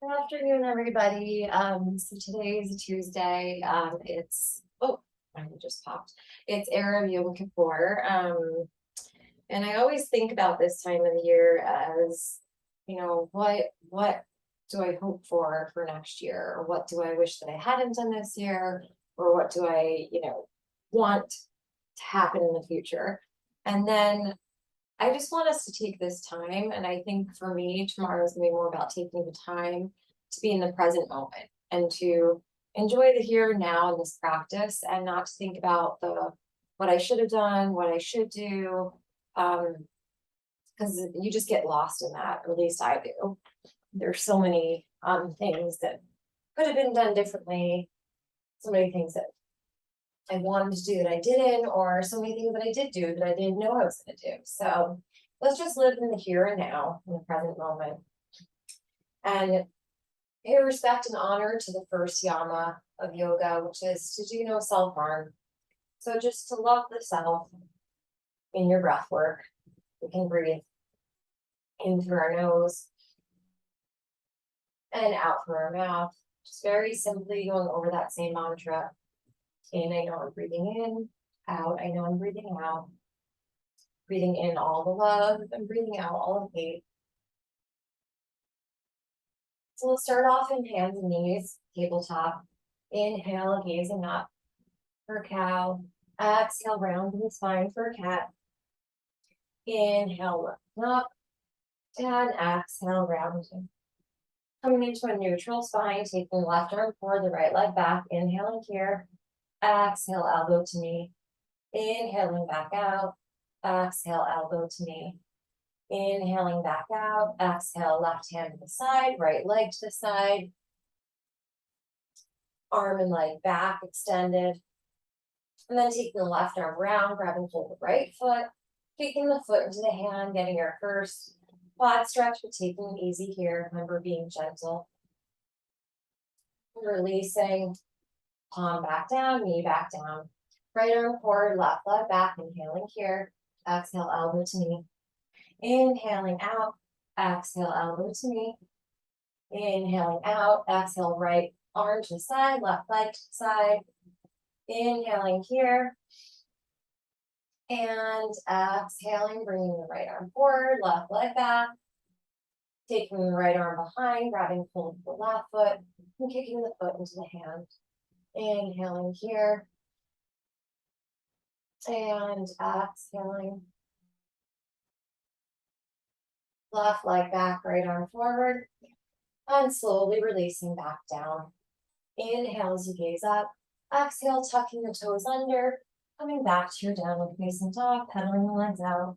Good afternoon, everybody. So today is a Tuesday. Mine just popped. It's Erev Yom Kippur. And I always think about this time of the year as, what do I hope for next year, or what do I wish that I hadn't done this year, or what do I, want to happen in the future? And then I just want us to take this time, and I think for me, tomorrow is gonna be more about taking the time to be in the present moment and to enjoy the here and now in this practice and not to think about the what I should have done, what I should do. Because you just get lost in that, or at least I do. There's so many things that could have been done differently, so many things that I wanted to do that I didn't, or so many things that I did do that I didn't know I was going to do. So let's just live in the here and now, in the present moment, and pay respect and honor to the first yama of yoga, which is to do no self harm. So just to love the self in your breath work. We can breathe in through our nose and out through our mouth. Just very simply going over that same mantra. In, I know I'm breathing in. Out, I know I'm breathing out. Breathing in all the love and breathing out all the hate. So we'll start off in hands and knees, tabletop. Inhale, gazing up for cow. Exhale, rounding the spine for cat. Inhale, lifting up. And exhale, rounding. Coming into a neutral spine, taking the left arm forward, the right leg back. Inhaling here. Exhale, elbow to knee. Inhaling back out. Exhale, elbow to knee. Inhaling back out. Exhale, left hand to the side, right leg to the side. Arm and leg back extended. And then taking the left arm round, grabbing hold of the right foot, kicking the foot into the hand, getting your first quad stretch, but taking it easy here. Remember, being gentle. Releasing, palm back down, knee back down. Right arm forward, left leg back, inhaling here. Exhale, elbow to knee. Inhaling out, exhale, elbow to knee. Inhaling out, exhale, right arm to the side, left leg to the side. Inhaling here. And exhaling, bringing the right arm forward, left leg back. Taking the right arm behind, grabbing hold of the left foot, and kicking the foot into the hand. Inhaling here. And exhaling. Left leg back, right arm forward. And slowly releasing back down. Inhale as you gaze up. Exhale, tucking the toes under. Coming back to your downward facing dog, pedaling the legs out.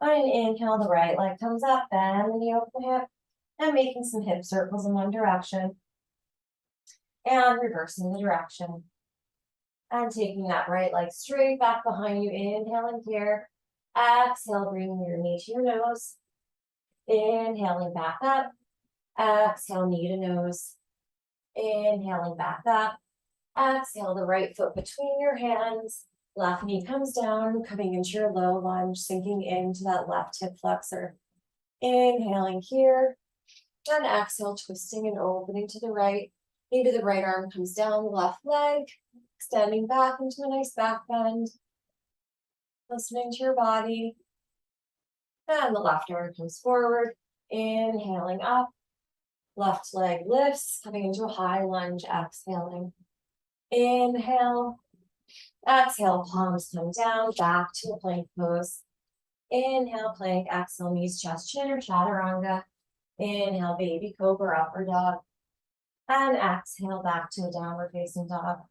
On an inhale, the right leg comes up, bend the knee over the hip, and making some hip circles in one direction. And reversing the direction. And taking that right leg straight back behind you, inhaling here. Exhale, bringing your knee to your nose. Inhaling back up. Exhale, knee to nose. Inhaling back up. Exhale, the right foot between your hands. Left knee comes down, coming into your low lunge, sinking into that left hip flexor. Inhaling here. And exhale, twisting and opening to the right. Maybe the right arm comes down the left leg, extending back into a nice back bend. Listening to your body. And the left arm comes forward. Inhaling up. Left leg lifts, coming into a high lunge, exhaling. Inhale. Exhale, palms come down, back to a plank pose. Inhale, plank, exhale, knees, chest, chin, or chaturanga. Inhale, baby cobra, upper dog. And exhale, back to a downward facing dog.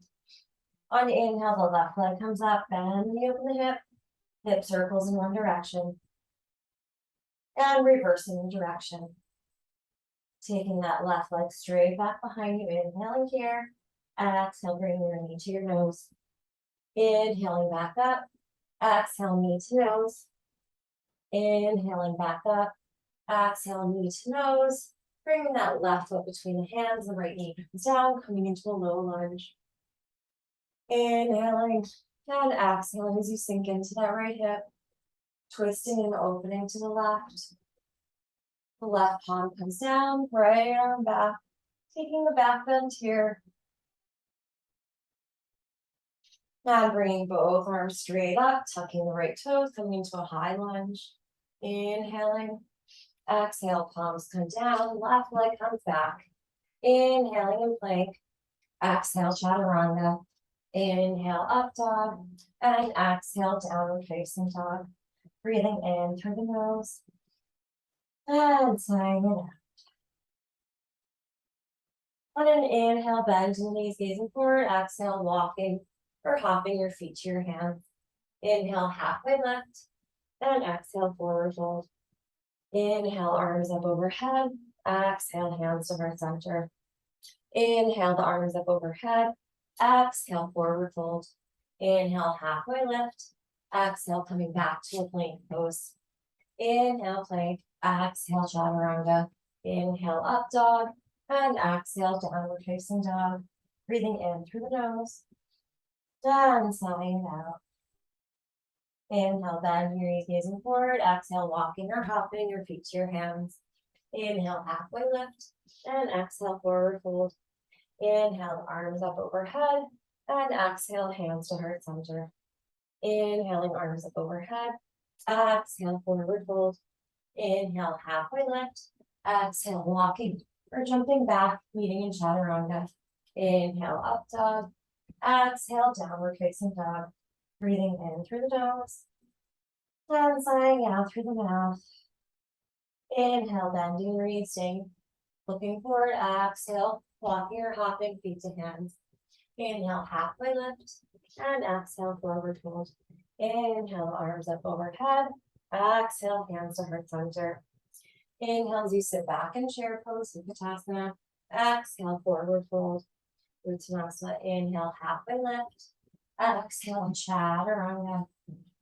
On inhale, the left leg comes up, bend the open the hip circles in one direction. And reversing the direction. Taking that left leg straight back behind you, inhaling here. Exhale, bringing your knee to your nose. Inhaling back up. Exhale, knee to nose. Inhaling back up. Exhale, knee to nose. Bringing that left foot between the hands, the right knee comes down, coming into a low lunge. Inhaling and exhaling as you sink into that right hip. Twisting and opening to the left. The left palm comes down, right arm back, taking the back bend here. Now bringing both arms straight up, tucking the right toes, coming into a high lunge. Inhaling. Exhale, palms come down, left leg comes back. Inhaling in plank. Exhale, chaturanga. Inhale, up dog. And exhale, downward facing dog. Breathing in through the nose. And sighing it out. On an inhale, bend the knees, gazing forward. Exhale, walking or hopping your feet to your hands. Inhale, halfway lift. And exhale, forward fold. Inhale, arms up overhead. Exhale, hands to heart center. Inhale, the arms up overhead. Exhale, forward fold. Inhale, halfway lift. Exhale, coming back to a plank pose. Inhale, plank. Exhale, chaturanga. Inhale, up dog. And exhale, downward facing dog. Breathing in through the nose. And sighing out. Inhale, bend your knees, gazing forward. Exhale, walking or hopping your feet to your hands. Inhale, halfway lift. And exhale, forward fold. Inhale, arms up overhead. And exhale, hands to heart center. Inhaling, arms up overhead. Exhale, forward fold. Inhale, halfway lift. Exhale, walking or jumping back, meeting in chaturanga. Inhale, up dog. Exhale, downward facing dog. Breathing in through the nose. And sighing out through the mouth. Inhale, bending your knees, staying, looking forward. Exhale, walking or hopping, feet to hands. Inhale, halfway lift. And exhale, forward fold. Inhale, arms up overhead. Exhale, hands to heart center. Inhale as you sit back in chair pose, Utkatasana. Exhale, forward fold. Uttanasana. Inhale, halfway lift. Exhale, chaturanga.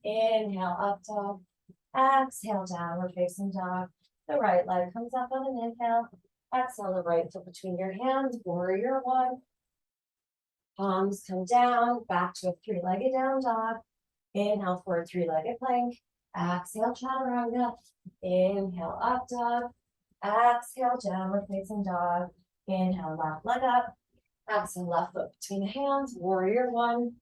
Inhale, up dog. Exhale, downward facing dog. The right leg comes up on an inhale. Exhale, the right foot between your hands. Warrior one. Palms come down, back to a three-legged down dog. Inhale for a three-legged plank. Exhale, chaturanga. Inhale, up dog. Exhale, downward facing dog. Inhale, left leg up. Exhale, left foot between the hands. Warrior one.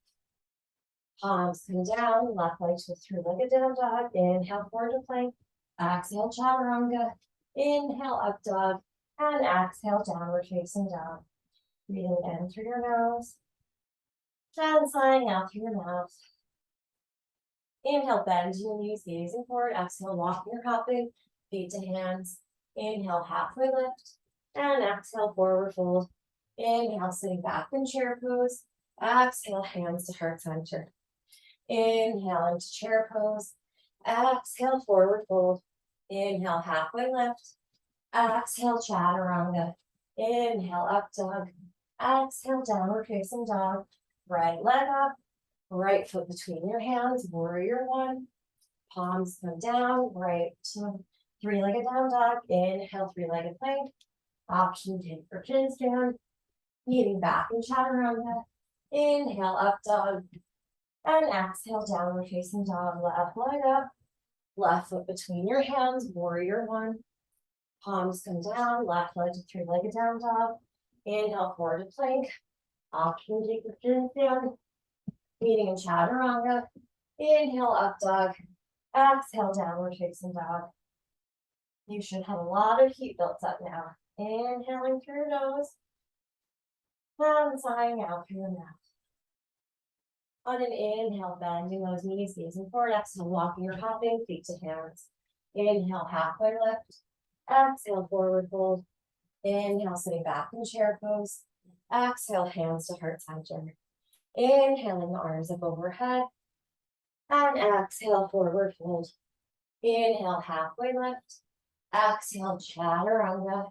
Palms come down, left leg to a three-legged down dog. Inhale, forward to plank. Exhale, chaturanga. Inhale, up dog. And exhale, downward facing dog. Breathing in through your nose. And sighing out through your mouth. Inhale, bend your knees, gazing forward. Exhale, walking or hopping, feet to hands. Inhale, halfway lift. And exhale, forward fold. Inhale, sitting back in chair pose. Exhale, hands to heart center. Inhale into chair pose. Exhale, forward fold. Inhale, halfway lift. Exhale, chaturanga. Inhale, up dog. Exhale, downward facing dog. Right leg up. Right foot between your hands. Warrior one. Palms come down. Right to three-legged down dog. Inhale, three-legged plank. Option take for chin stand. Meeting back in chaturanga. Inhale, up dog. And exhale, downward facing dog. Left leg up. Left foot between your hands. Warrior one. Palms come down. Left leg to three-legged down dog. Inhale, forward to plank. Option take for chin stand. Meeting in chaturanga. Inhale, up dog. Exhale, downward facing dog. You should have a lot of heat built up now. Inhaling through your nose. And sighing out through your mouth. On an inhale, bending those knees, gazing forward. Exhale, walking or hopping, feet to hands. Inhale, halfway lift. Exhale, forward fold. Inhale, sitting back in chair pose. Exhale, hands to heart center. Inhaling, the arms up overhead. And exhale, forward fold. Inhale, halfway lift. Exhale, chaturanga.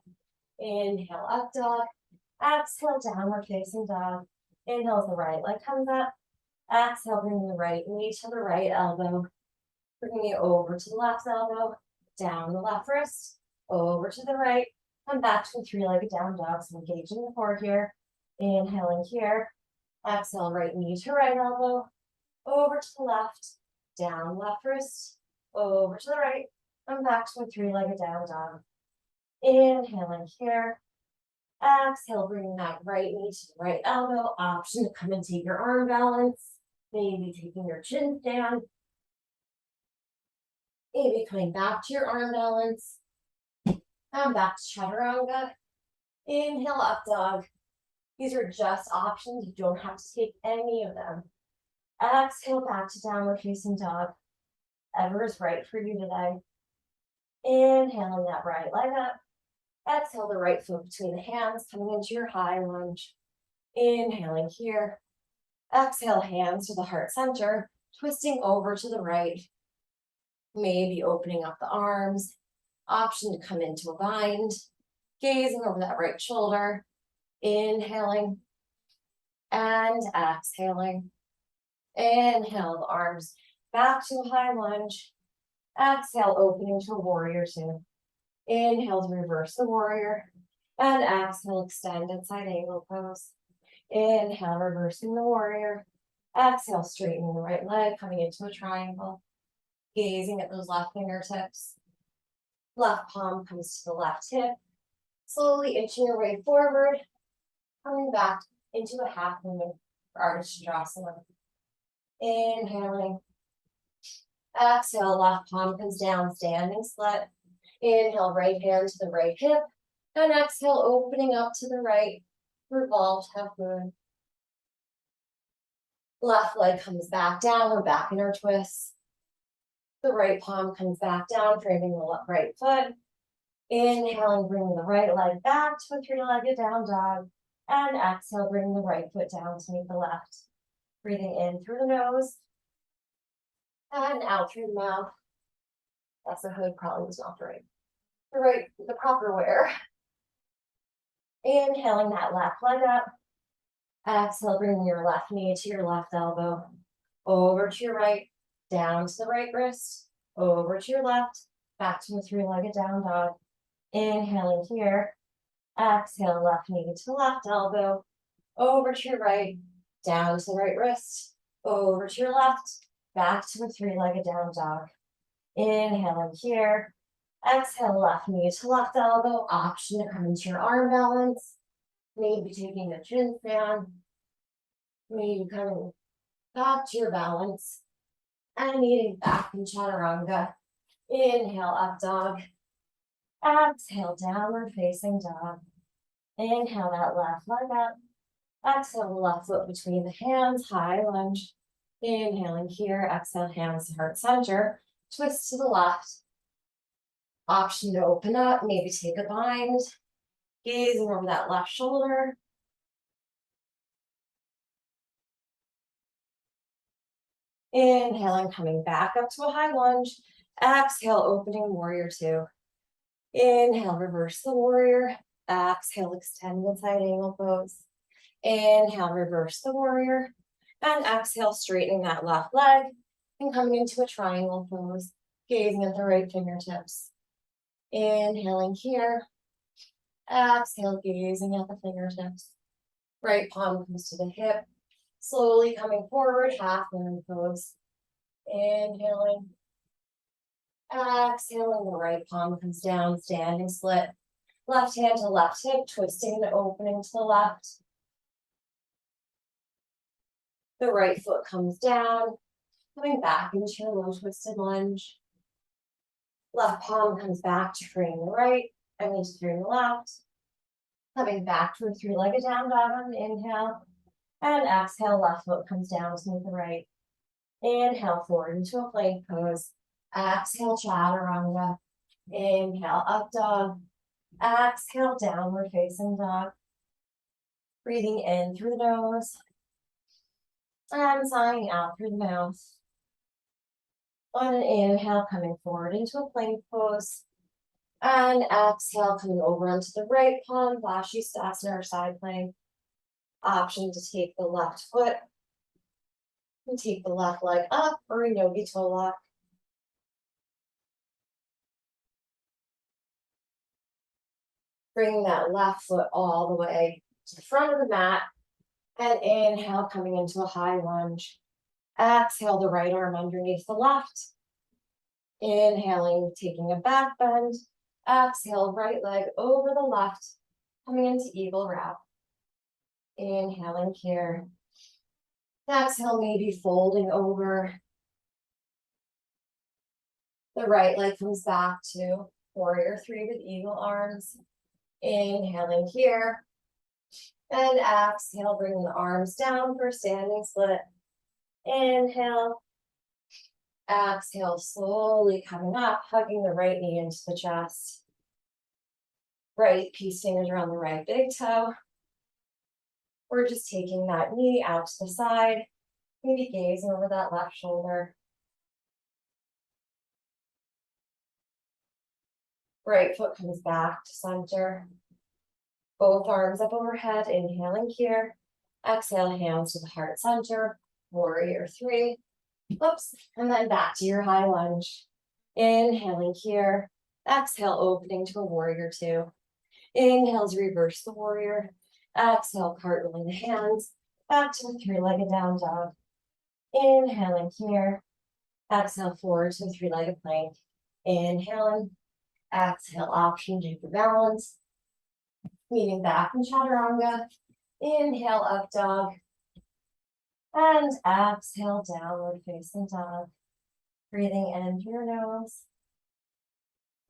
Inhale, up dog. Exhale, downward facing dog. Inhale as the right leg comes up. Exhale, bring the right knee to the right elbow. Bringing it over to the left elbow. Down the left wrist. Over to the right. Come back to a three-legged down dog. So engaging the core here. Inhaling here. Exhale, right knee to right elbow. Over to the left. Down left wrist. Over to the right. And back to a three-legged down dog. Inhaling here. Exhale, bringing that right knee to the right elbow. Option to come and take your arm balance. Maybe taking your chin stand. Maybe coming back to your arm balance. And back to chaturanga. Inhale, up dog. These are just options. You don't have to take any of them. Exhale, back to downward facing dog. Whatever is right for you today. Inhaling that right leg up. Exhale the right foot between the hands, coming into your high lunge. Inhaling here. Exhale, hands to the heart center, twisting over to the right. Maybe opening up the arms. Option to come into a bind. Gazing over that right shoulder. Inhaling and exhaling. Inhale the arms back to a high lunge. Exhale, opening to a warrior two. Inhale to reverse the warrior. And exhale, extended side angle pose. Inhale, reversing the warrior. Exhale, straightening the right leg, coming into a triangle. Gazing at those left fingertips. Left palm comes to the left hip. Slowly inching your way forward. Coming back into a half moon for Ardha. Inhaling. Exhale, left palm comes down, standing split. Inhale, right hand to the right hip. And exhale, opening up to the right, revolved half moon. Left leg comes back down, we're back in our twists. The right palm comes back down, framing the right foot. Inhaling, bringing the right leg back to a three-legged down dog. And exhale, bringing the right foot down to meet the left. Breathing in through the nose. And out through the mouth. That's the hood, probably was not the proper wear. Inhaling that left leg up. Exhale, bringing your left knee to your left elbow. Over to your right, down to the right wrist. Over to your left, back to a three-legged down dog. Inhaling here. Exhale, left knee to the left elbow. Over to your right, down to the right wrist. Over to your left, back to a three-legged down dog. Inhaling here. Exhale, left knee to left elbow. Option to come into your arm balance. Maybe taking a chin stand. Maybe coming back to your balance. And meeting back in chaturanga. Inhale, up dog. Exhale, downward facing dog. Inhale that left leg up. Exhale, the left foot between the hands, high lunge. Inhaling here, exhale, hands to heart center. Twist to the left. Option to open up, maybe take a bind. Gazing over that left shoulder. Inhaling, coming back up to a high lunge. Exhale, opening warrior two. Inhale, reverse the warrior. Exhale, extend the side angle pose. Inhale, reverse the warrior. And exhale, straightening that left leg. And coming into a triangle pose. Gazing at the right fingertips. Inhaling here. Exhale, gazing at the fingertips. Right palm comes to the hip. Slowly coming forward, half moon pose. Inhaling. Exhaling, the right palm comes down, standing split. Left hand to left hip, twisting and opening to the left. The right foot comes down, coming back into your low twisted lunge. Left palm comes back to frame the right, to frame the left. Coming back to a three-legged down dog on the inhale. And exhale, left foot comes down to meet the right. Inhale, forward into a plank pose. Exhale, chaturanga. Inhale, up dog. Exhale, downward facing dog. Breathing in through the nose. And sighing out through the mouth. On an inhale, coming forward into a plank pose. And exhale, coming over onto the right palm, Vashisthasana or side plank. Option to take the left foot and take the left leg up or a yogi toe lock. Bringing that left foot all the way to the front of the mat. And inhale, coming into a high lunge. Exhale, the right arm underneath the left. Inhaling, taking a back bend. Exhale, right leg over the left, coming into eagle wrap. Inhaling here. Exhale, maybe folding over. The right leg comes back to warrior three with eagle arms. Inhaling here. And exhale, bring the arms down for standing split. Inhale. Exhale, slowly coming up, hugging the right knee into the chest. Right peace fingers around the right big toe. We're just taking that knee out to the side, maybe gazing over that left shoulder. Right foot comes back to center. Both arms up overhead, inhaling here. Exhale, hands to the heart center, warrior three. Oops, and then back to your high lunge. Inhaling here. Exhale, opening to a warrior two. Inhale to reverse the warrior. Exhale, cartwheeling the hands. Back to a three-legged down dog. Inhaling here. Exhale, forward to a three-legged plank. Inhaling. Exhale, option G for balance. Meeting back in chaturanga. Inhale, up dog. And exhale, downward facing dog. Breathing in through your nose.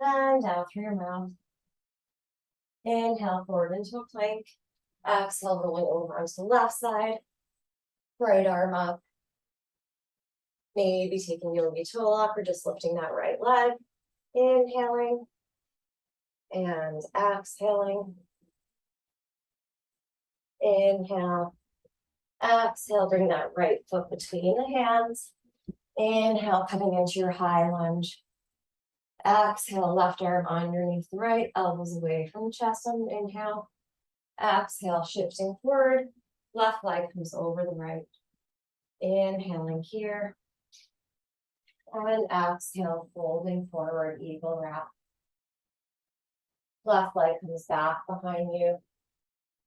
And out through your mouth. Inhale, forward into a plank. Exhale, rolling over onto the left side. Right arm up. Maybe taking yogi toe lock or just lifting that right leg. Inhaling. And exhaling. Inhale. Exhale, bring that right foot between the hands. Inhale, coming into your high lunge. Exhale, left arm underneath the right, elbows away from the chest on the inhale. Exhale, shifting forward. Left leg comes over the right. Inhaling here. And exhale, folding forward, eagle wrap. Left leg comes back behind you.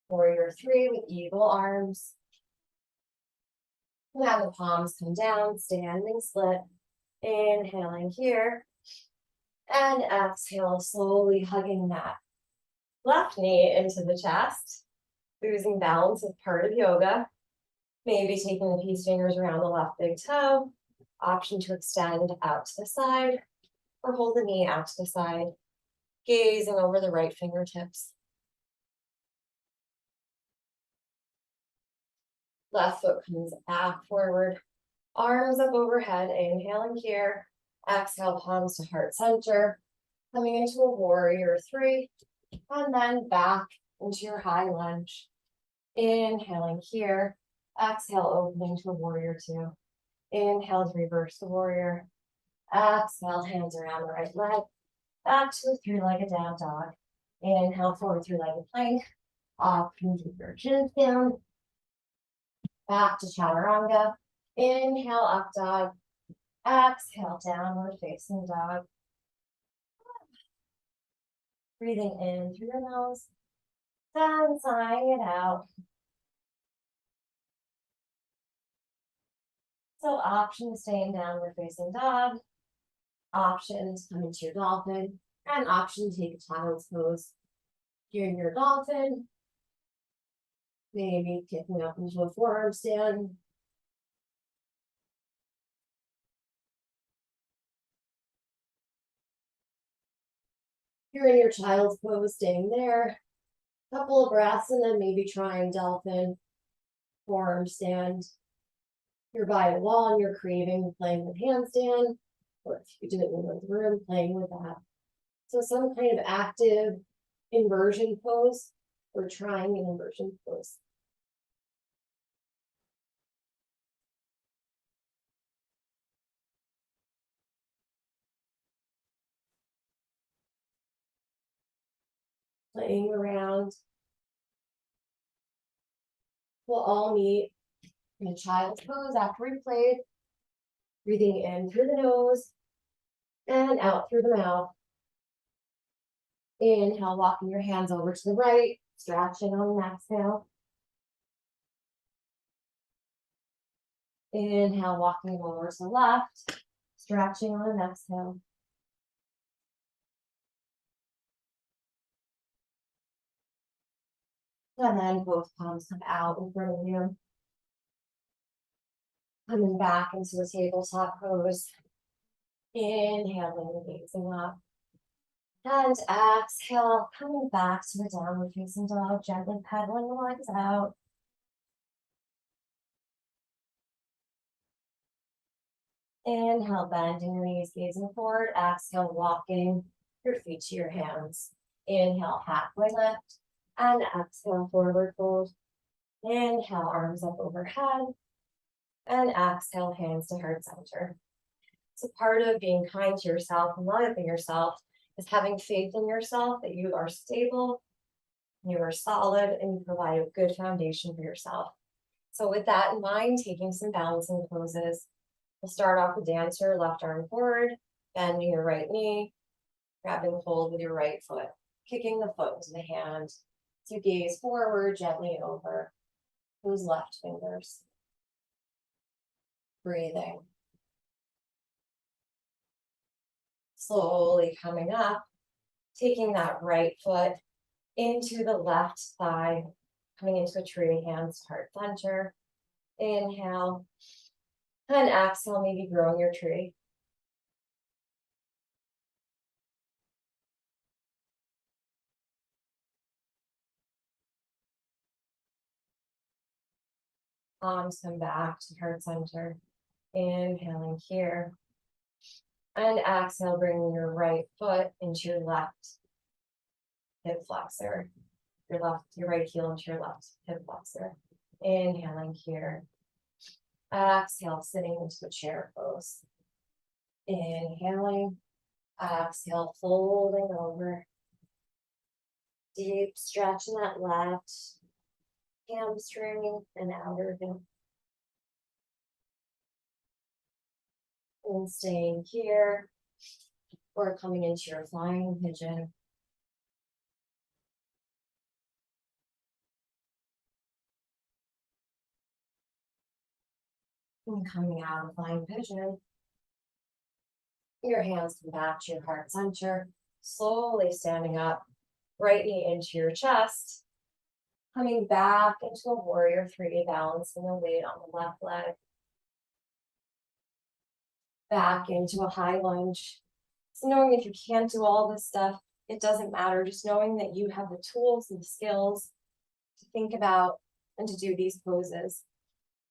Warrior three with eagle arms. Now the palms come down, standing split. Inhaling here. And exhale, slowly hugging that left knee into the chest. Losing balance is part of yoga. Maybe taking the peace fingers around the left big toe. Option to extend out to the side or hold the knee out to the side. Gazing over the right fingertips. Left foot comes back forward. Arms up overhead, inhaling here. Exhale, palms to heart center. Coming into a warrior three. And then back into your high lunge. Inhaling here. Exhale, opening to a warrior two. Inhale to reverse the warrior. Exhale, hands around the right leg. Back to a three-legged down dog. Inhale, forward three-legged plank. Option to keep your chin down. Back to chaturanga. Inhale, up dog. Exhale, downward facing dog. Breathing in through your nose. Then sighing it out. So option to stay in downward facing dog. Option to come into your dolphin. And option to take a child's pose. Here in your dolphin. Maybe kicking up into a forearm stand. You're in your child's pose, staying there. Couple of breaths and then maybe trying dolphin, forearm stand. You're by a wall and you're craving playing with handstand, or if you do it in another room, playing with that. So some kind of active inversion pose or trying an inversion pose. Playing around. We'll all meet in a child's pose after we played. Breathing in through the nose and out through the mouth. Inhale, walking your hands over to the right, stretching on an exhale. Inhale, walking over to the left, stretching on an exhale. And then both palms come out in front of you. Coming back into a tabletop pose. Inhaling, gazing up. And exhale, coming back to a downward facing dog, gently pedaling the legs out. Inhale, bending your knees, gazing forward. Exhale, walking your feet to your hands. Inhale, halfway lift. And exhale, forward fold. Inhale, arms up overhead. And exhale, hands to heart center. So part of being kind to yourself and loving yourself is having faith in yourself that you are stable, you are solid, and you provide a good foundation for yourself. So with that in mind, taking some balancing poses. We'll start off with dancer, left arm forward, bending your right knee, grabbing hold with your right foot, kicking the foot into the hand. So you gaze forward, gently over those left fingers. Breathing. Slowly coming up, taking that right foot into the left thigh, coming into a tree, hands to heart center. Inhale. And exhale, maybe growing your tree. Palms come back to heart center. Inhaling here. And exhale, bringing your right foot into your left hip flexor. Your right heel into your left hip flexor. Inhaling here. Exhale, sitting into a chair pose. Inhaling. Exhale, folding over. Deep stretch in that left hamstring and outer hip. And staying here or coming into your flying pigeon. And coming out of flying pigeon, your hands come back to your heart center, slowly standing up, right knee into your chest, coming back into a warrior three, balancing the weight on the left leg. Back into a high lunge. So knowing if you can't do all this stuff, it doesn't matter. Just knowing that you have the tools and the skills to think about and to do these poses,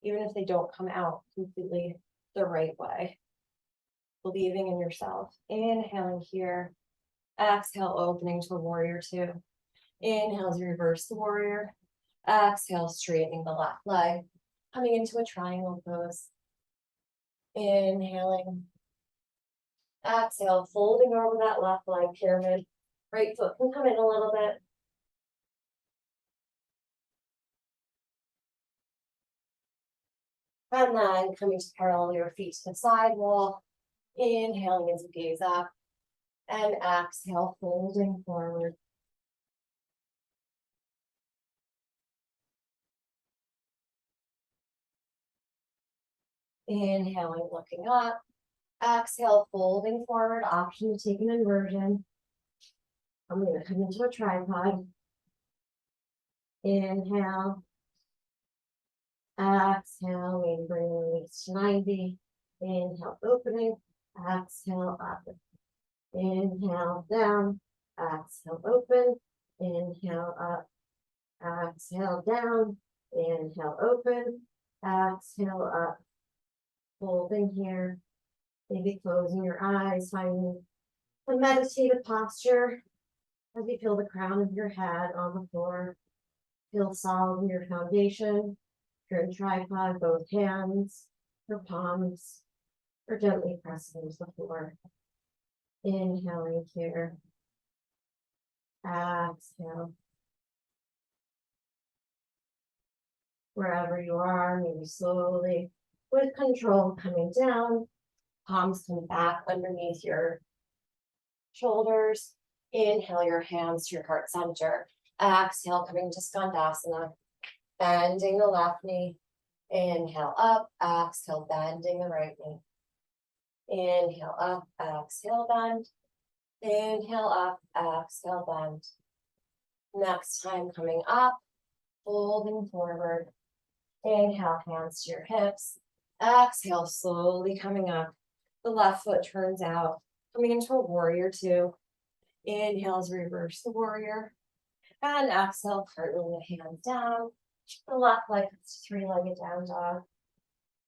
even if they don't come out completely the right way. Believing in yourself. Inhaling here. Exhale, opening to a warrior two. Inhale to reverse the warrior. Exhale, straightening the left leg. Coming into a triangle pose. Inhaling. Exhale, folding over that left leg, pyramid. Right foot can come in a little bit. And then coming to parallel your feet to the sidewall. Inhaling as you gaze up. And exhale, folding forward. Inhaling, looking up. Exhale, folding forward, option to take an inversion. I'm going to come into a tripod. Inhale. Exhale, maybe bring the release to 90. Inhale, opening. Exhale, up. Inhale, down. Exhale, open. Inhale, up. Exhale, down. Inhale, open. Exhale, up. Holding here. Maybe closing your eyes, finding a meditative posture as you feel the crown of your head on the floor. Feel solid in your foundation. If you're in tripod, both hands, your palms, or gently pressing into the floor. Inhaling here. Exhale. Wherever you are, maybe slowly, with control, coming down. Palms come back underneath your shoulders. Inhale your hands to your heart center. Exhale, coming to Skandasana. Bending the left knee. Inhale up. Exhale, bending the right knee. Inhale up. Exhale, bend. Inhale up. Exhale, bend. Next time coming up, folding forward. Inhale, hands to your hips. Exhale, slowly coming up. The left foot turns out, coming into a warrior two. Inhale as reverse the warrior. And exhale, cartwheel the hands down. The left leg is three-legged down dog.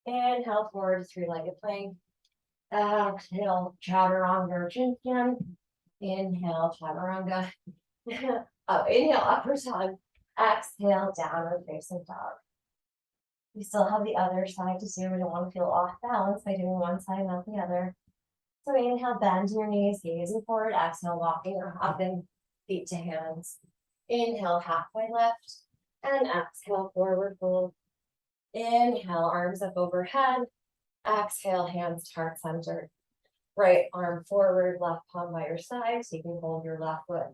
Inhale, forward to three-legged plank. Exhale, chaturanga chin. Inhale, chaturanga. Inhale, upper dog. Exhale, downward facing dog. We still have the other side to do. We don't want to feel off balance by doing one side, not the other. So inhale, bend your knees, gazing forward. Exhale, walking or hopping, feet to hands. Inhale, halfway lift. And exhale, forward fold. Inhale, arms up overhead. Exhale, hands to heart center. Right arm forward, left palm by your side, so you can hold your left foot.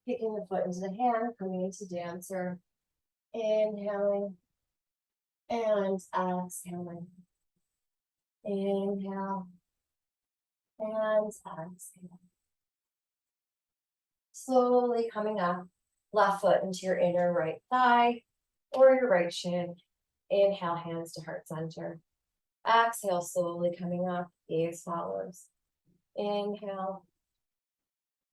Kicking the foot into the hand, coming into dancer. Inhaling. And exhaling. Inhale. And exhale. Slowly coming up, left foot into your inner right thigh or your right shin. Inhale, hands to heart center. Exhale, slowly coming up, gaze follows. Inhale.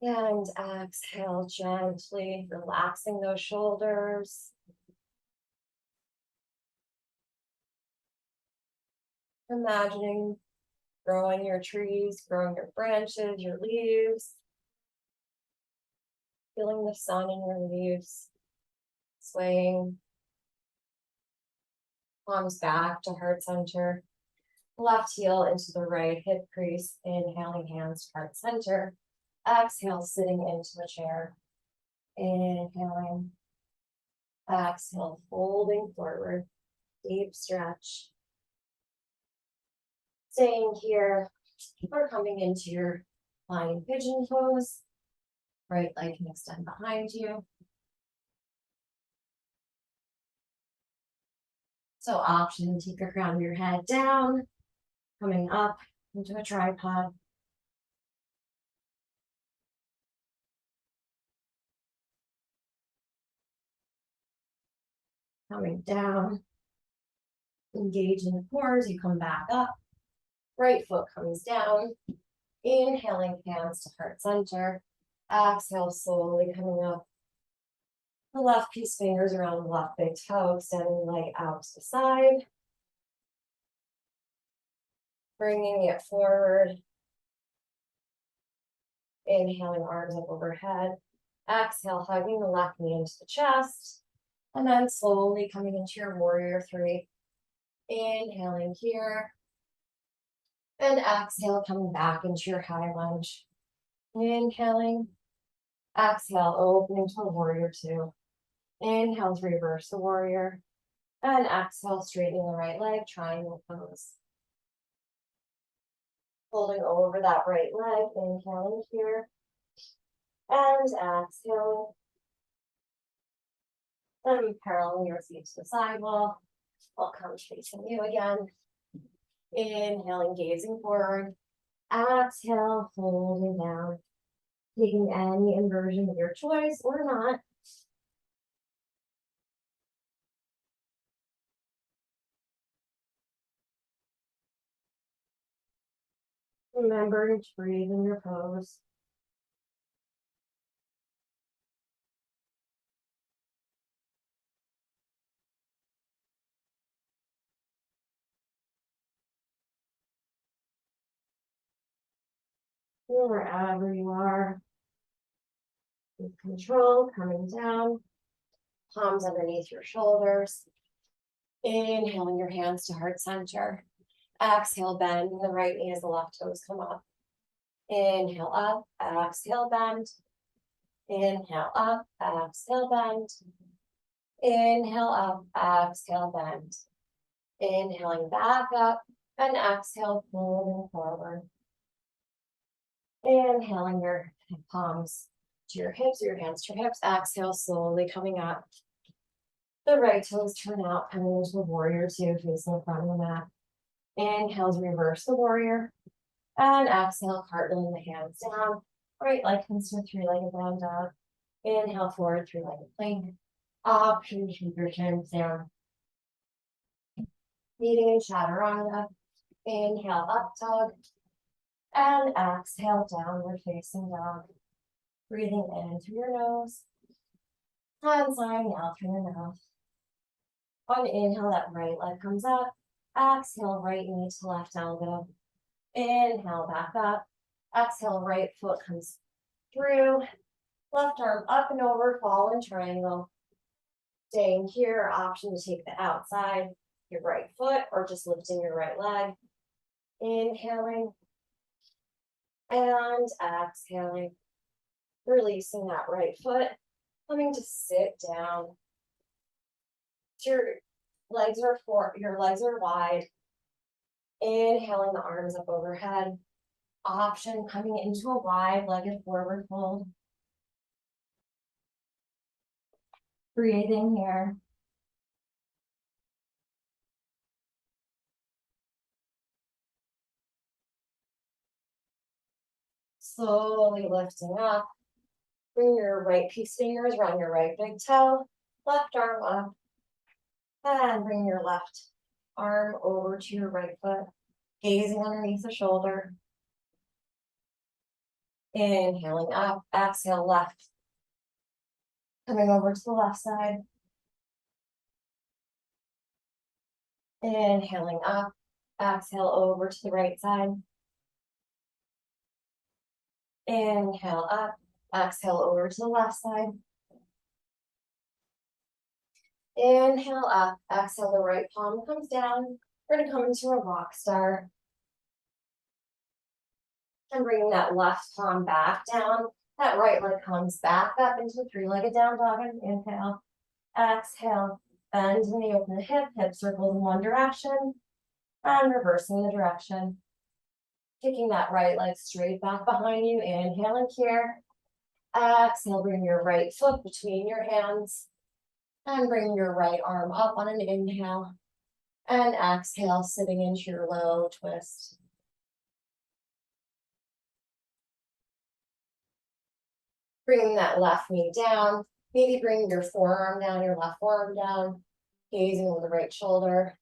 And exhale, gently relaxing those shoulders. Imagining growing your trees, growing your branches, your leaves. Feeling the sun in your leaves, swaying. Palms back to heart center. Left heel into the right hip crease. Inhaling, hands to heart center. Exhale, sitting into a chair. Inhaling. Exhale, folding forward. Deep stretch. Staying here, or coming into your lying pigeon pose. Right leg can extend behind you. So option, take your crown of your head down, coming up into a tripod. Coming down, engage in the core as you come back up. Right foot comes down. Inhaling, hands to heart center. Exhale, slowly coming up. The left piece fingers around the left big toe, extending the leg out to the side. Bringing it forward. Inhaling, arms up overhead. Exhale, hugging the left knee into the chest. And then slowly coming into your warrior three. Inhaling here. And exhale, coming back into your high lunge. Inhaling. Exhale, opening to a warrior two. Inhale to reverse the warrior. And exhale, straightening the right leg, triangle pose. Holding over that right leg, inhaling here. And exhaling. Then paralleling your feet to the sidewall. I'll come facing you again. Inhaling, gazing forward. Exhale, holding down. Taking any inversion of your choice or not. Remembering to breathe in your pose. Wherever you are, with control, coming down, palms underneath your shoulders. Inhaling your hands to heart center. Exhale, bend the right knee as the left toes come up. Inhale up, exhale, bend. Inhale up, exhale, bend. Inhale up, exhale, bend. Inhaling back up, and exhale, folding forward. Inhaling your palms to your hips, your hands to your hips. Exhale, slowly coming up. The right toes turn out, coming into the warrior two, facing the front of the mat. Inhale to reverse the warrior. And exhale, cartwheeling the hands down. Right leg comes to a three-legged down dog. Inhale forward, three-legged plank. Option to keep your chins down. Meeting in chaturanga. Inhale, up dog. And exhale, downward facing dog. Breathing in through your nose. And sighing out through your mouth. On inhale, that right leg comes up. Exhale, right knee to left elbow. Inhale, back up. Exhale, right foot comes through. Left arm up and over, fall in triangle. Staying here, option to take the outside, your right foot, or just lifting your right leg. Inhaling and exhaling. Releasing that right foot, coming to sit down. Your legs are wide. Inhaling the arms up overhead. Option coming into a wide-legged forward fold. Breathing here. Slowly lifting up. Bring your right peace fingers around your right big toe. Left arm up. And bring your left arm over to your right foot. Gazing underneath the shoulder. Inhaling up. Exhale left. Coming over to the left side. Inhaling up. Exhale over to the right side. Inhale up. Exhale over to the left side. Inhale up. Exhale, the right palm comes down. We're going to come into a rock star. And bringing that left palm back down. That right leg comes back up into a three-legged down dog. And inhale. Exhale. Bend the knee, open the hip circles in one direction. And reversing the direction. Kicking that right leg straight back behind you. Inhaling here. Exhale, bring your right foot between your hands. And bring your right arm up on an inhale. And exhale, sitting into your low twist. Bringing that left knee down. Maybe bring your forearm down, your left forearm down. Gazing over the right shoulder.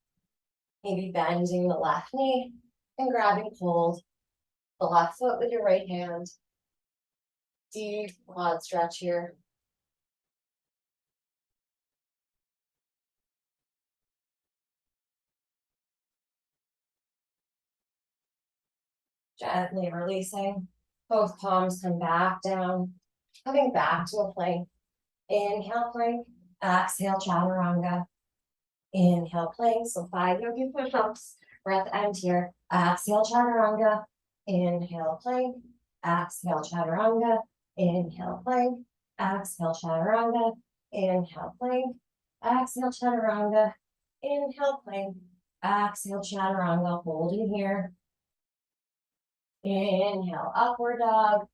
Maybe bending the left knee and grabbing hold the left foot with your right hand. Deep quad stretch here. Gently releasing. Both palms come back down. Coming back to a plank. Inhale, plank. Exhale, chaturanga. Inhale, plank. So 5 yogi push-ups. Breath end here. Exhale, chaturanga. Inhale, plank. Exhale, chaturanga. Inhale, plank. Exhale, chaturanga. Inhale, plank. Exhale, chaturanga. Inhale, plank. Exhale, chaturanga. Holding here. Inhale, upward dog.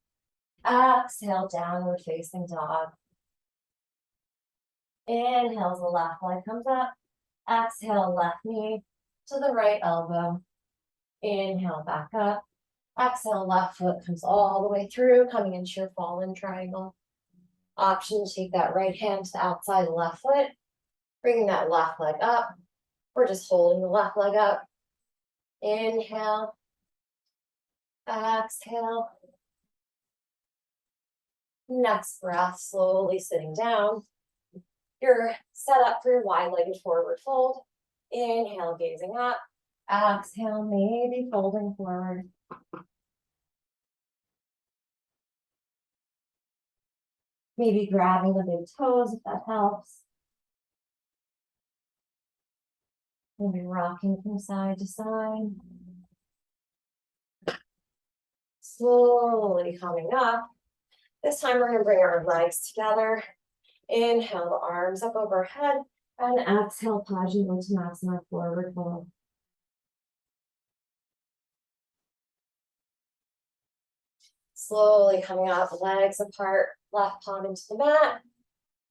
Exhale, downward facing dog. Inhale, the left leg comes up. Exhale, left knee to the right elbow. Inhale, back up. Exhale, left foot comes all the way through, coming into your fallen triangle. Option to take that right hand to the outside of the left foot, bringing that left leg up. We're just holding the left leg up. Inhale. Exhale. Next breath, slowly sitting down. You're set up for your wide-legged forward fold. Inhale, gazing up. Exhale, maybe folding forward. Maybe grabbing the big toes if that helps. Maybe rocking from side to side. Slowly coming up. This time we're going to bring our legs together. Inhale, the arms up overhead. And exhale, Pigeon Pose to maximize forward fold. Slowly coming up, legs apart, left palm into the mat.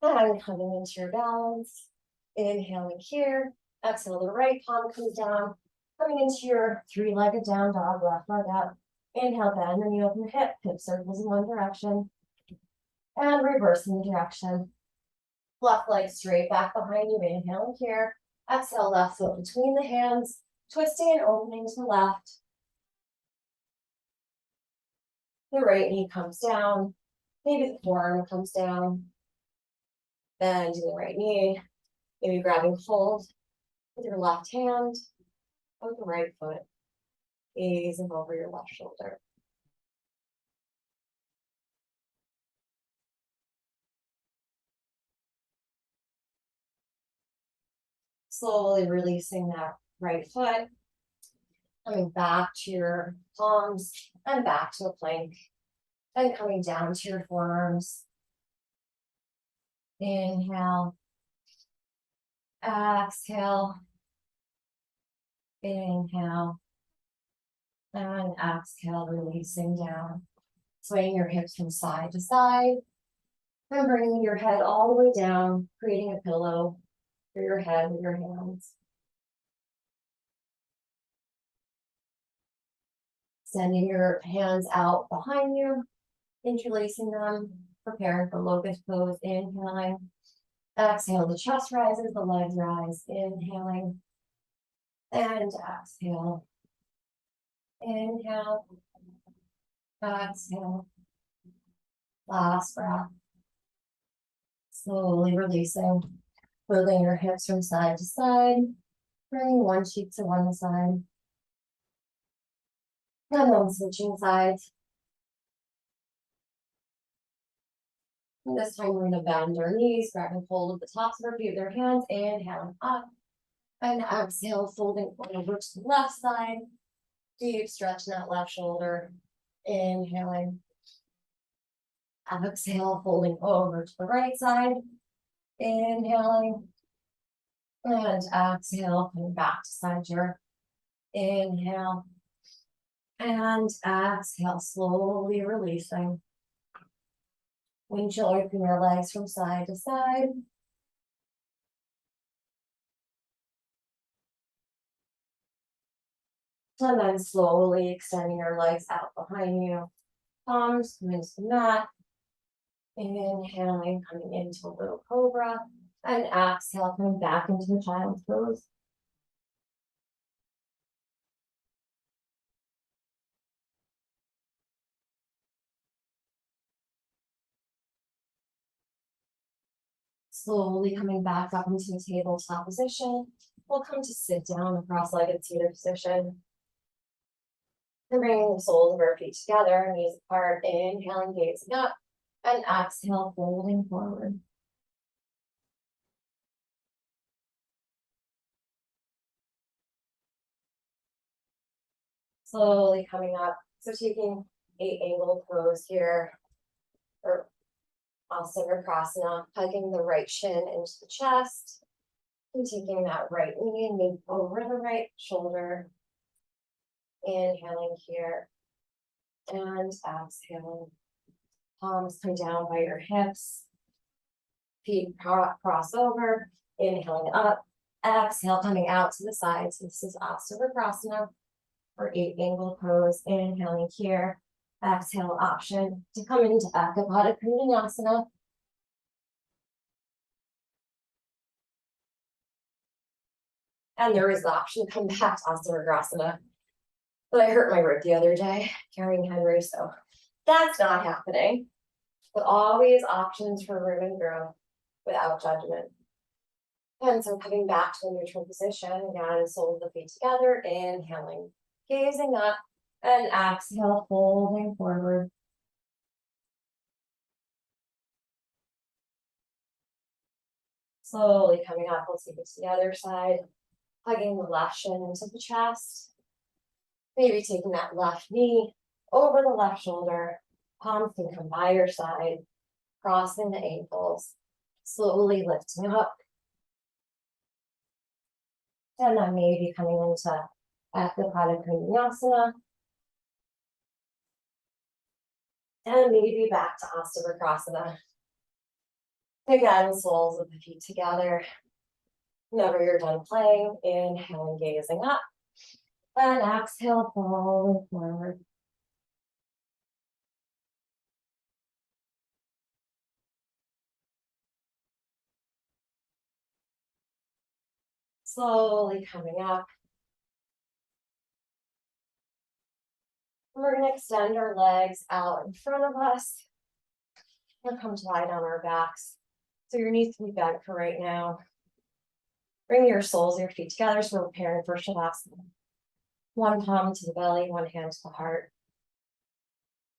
And coming into your balance. Inhaling here. Exhale, the right palm comes down. Coming into your three-legged down dog, left leg up. Inhale, bend, and you open the hip circles in one direction. And reversing the direction. Left leg straight back behind you, inhaling here. Exhale, left foot between the hands, twisting and opening to the left. The right knee comes down, maybe the forearm comes down. Bending the right knee, maybe grabbing hold with your left hand or the right foot, gazing over your left shoulder. Slowly releasing that right foot, coming back to your palms and back to a plank, and coming down to your forearms. Inhale, exhale, inhale, and exhale, releasing down. Swaying your hips from side to side, and bringing your head all the way down, creating a pillow for your head with your hands. Sending your hands out behind you, interlacing them, preparing for locust pose, inhaling. Exhale, the chest rises, the legs rise, inhaling. And exhale. Inhale. Exhale. Last breath. Slowly releasing, wiggling your hips from side to side, bringing one cheek to one side. And then switching sides. And this time we're going to bend our knees, grabbing hold of the tops of our feet with our hands, inhaling up. And exhale, folding over to the left side. Deep stretch in that left shoulder. Inhaling. Exhale, folding over to the right side. Inhaling. And exhale, coming back to center. Inhale. And exhale, slowly releasing. Windshield open your legs from side to side. And then slowly extending your legs out behind you. Palms come into the mat. Inhaling, coming into a little cobra. And exhale, coming back into the child's pose. Slowly coming back up into the tabletop position. We'll come to sit down, a cross-legged seated position. And bringing the soles of our feet together, knees apart, inhaling, gazing up, and exhale, folding forward. Slowly coming up, so taking a angled pose here, or Asana, hugging the right shin into the chest, and taking that right knee and move over the right shoulder. Inhaling here, and exhaling. Palms come down by your hips, feet cross over, inhaling up, exhale, coming out to the sides. This is Asana or 8 angle pose. Inhaling here, exhale, option to come into Ekapada Kriyanasana. And there is the option to come back to Asana. But I hurt my rib the other day carrying Henry, so that's not happening. But always options for room and growth without judgment. And so coming back to a neutral position, again, soles of the feet together, inhaling, gazing up, and exhale, folding forward. Slowly coming up, we'll take it to the other side, hugging the left shin into the chest. Maybe taking that left knee over the left shoulder. Palms can come by your side, crossing the ankles, slowly lifting up. And then maybe coming into Ekapada Kriyanasana. And maybe back to Asana. Again, soles of the feet together. Whenever you're done playing, inhaling, gazing up. And exhale, falling forward. Slowly coming up. We're going to extend our legs out in front of us. We'll come to lie down our backs. So your knees can be bent for right now. Bring your soles of your feet together so we're preparing for Shavasana. One palm to the belly, one hand to the heart.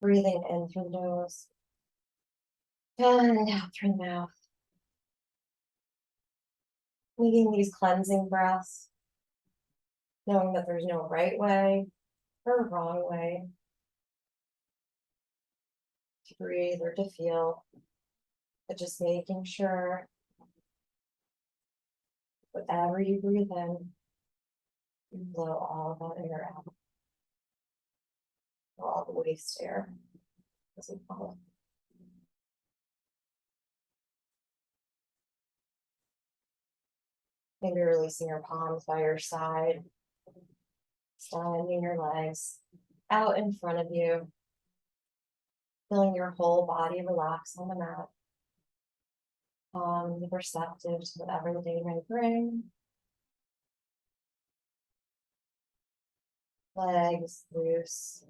Breathing in through the nose. And out through the mouth. Leading these cleansing breaths. Knowing that there's no right way or wrong way to breathe or to feel. But just making sure whatever you breathe in, you blow all of that air out. All the waste air, as we call it. Maybe releasing your palms by your side, extending your legs out in front of you, feeling your whole body relax on the mat. Be receptive to whatever the day may bring. Legs loose.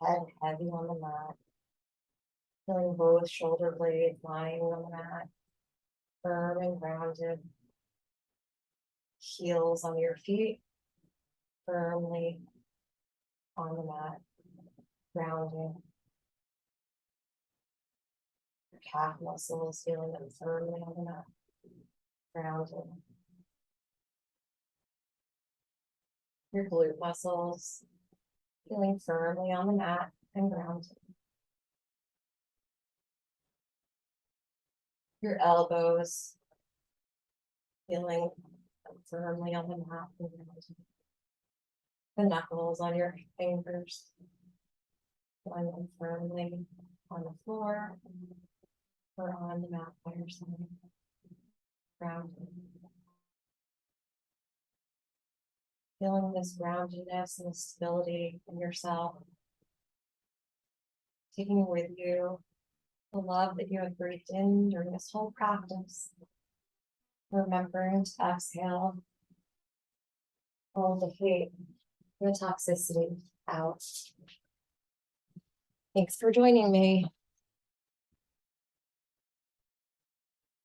Head heavy on the mat. Feeling both shoulder blades lying on the mat. Firm and grounded. Heels on your feet. Firmly on the mat. Grounding. Your calf muscles feeling them firmly on the mat. Grounded. Your glute muscles feeling firmly on the mat and grounded. Your elbows feeling firmly on the mat and grounded. The knuckles on your fingers feeling them firmly on the floor or on the mat by your side. Grounded. Feeling this groundedness and stability in yourself. Taking with you the love that you have breathed in during this whole practice. Remembering to exhale all the hate, the toxicity out. Thanks for joining me.